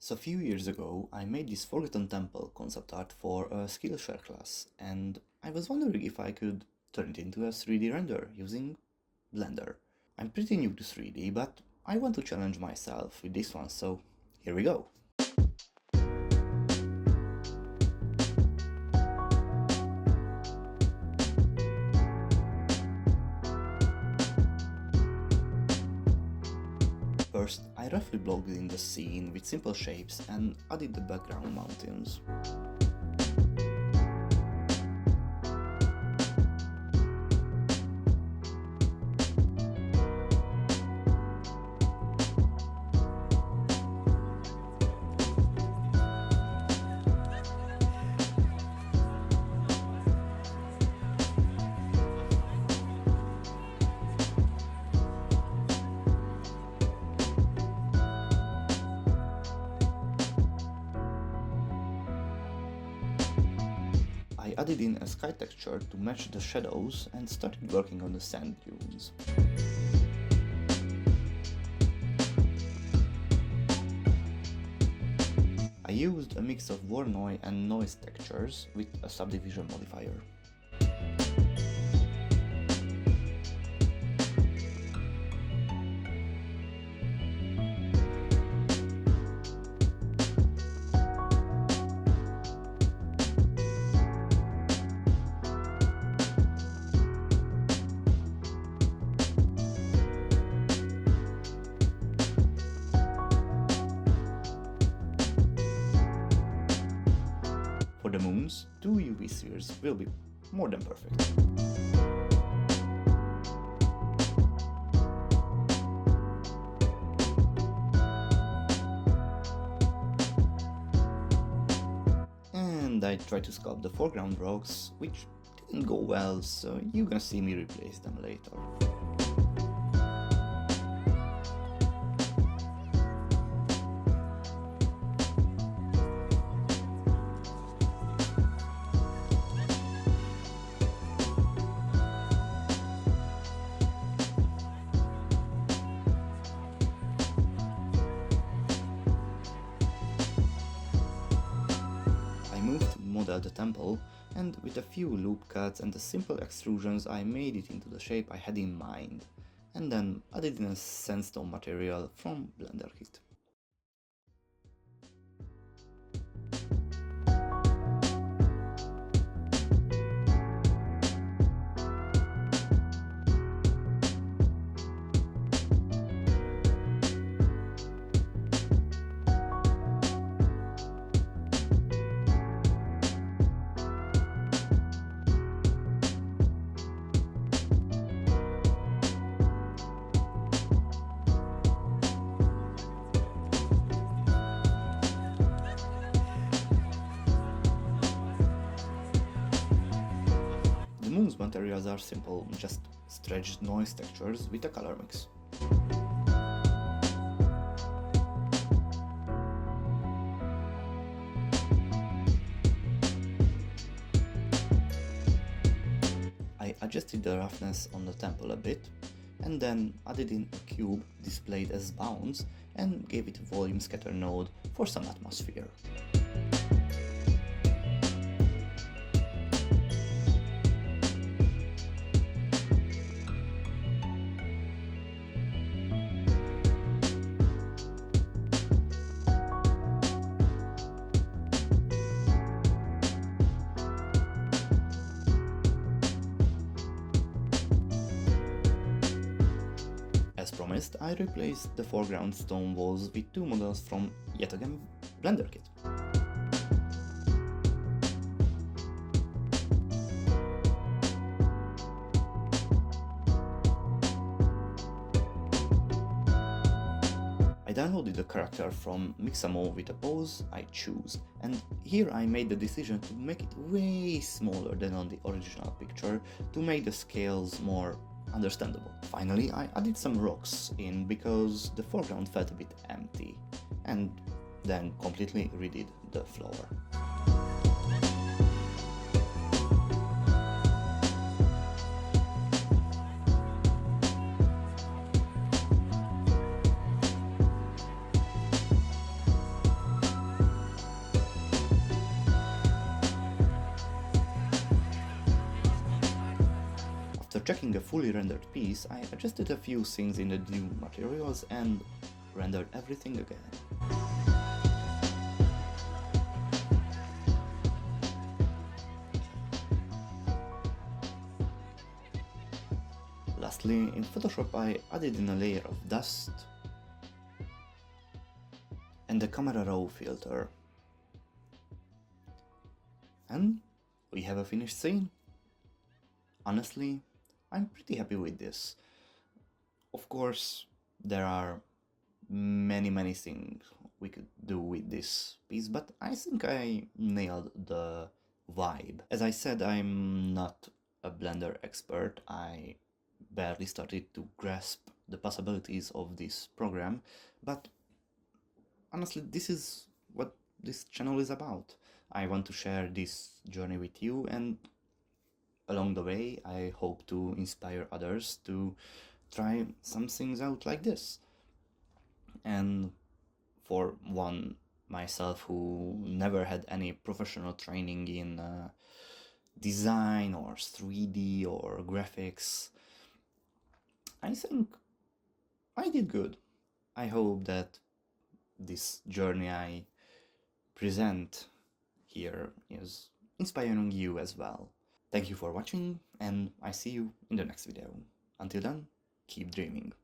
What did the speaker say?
So a few years ago, I made this Forgotten Temple concept art for a SkillShare class, and I was wondering if I could turn it into a 3D render using Blender. I'm pretty new to 3D, but I want to challenge myself with this one, so here we go. First, I roughly blocked in the scene with simple shapes and added the background mountains. I added in a sky texture to match the shadows and started working on the sand dunes. I used a mix of Voronoi and noise textures with a subdivision modifier. For the moons, two UV spheres will be more than perfect. And I tried to sculpt the foreground rocks, which didn't go well, so you're gonna see me replace them later. I moved to model the temple, and with a few loop cuts and the simple extrusions I made it into the shape I had in mind, and then added in a sandstone material from Blender Kit. The moon's materials are simple, just stretched noise textures with a color mix. I adjusted the roughness on the temple a bit, and then added in a cube displayed as bounds and gave it a volume scatter node for some atmosphere. As promised, I replaced the foreground stone walls with two models from, yet again, Blender Kit. I downloaded the character from Mixamo with a pose I choose, and here I made the decision to make it way smaller than on the original picture to make the scales more understandable. Finally, I added some rocks in because the foreground felt a bit empty, and then completely redid the floor. checking a fully rendered piece, I adjusted a few things in the new materials and rendered everything again. Lastly, in Photoshop I added in a layer of dust and the camera raw filter. And we have a finished scene. Honestly, I'm pretty happy with this. Of course, there are many things we could do with this piece, but I think I nailed the vibe. As I said, I'm not a Blender expert. I barely started to grasp the possibilities of this program, but honestly, this is what this channel is about. I want to share this journey with you, and along the way I hope to inspire others to try some things out like this. And for one, myself who never had any professional training in design or 3D or graphics, I think I did good. I hope that this journey I present here is inspiring you as well. Thank you for watching, and I see you in the next video. Until then, keep dreaming.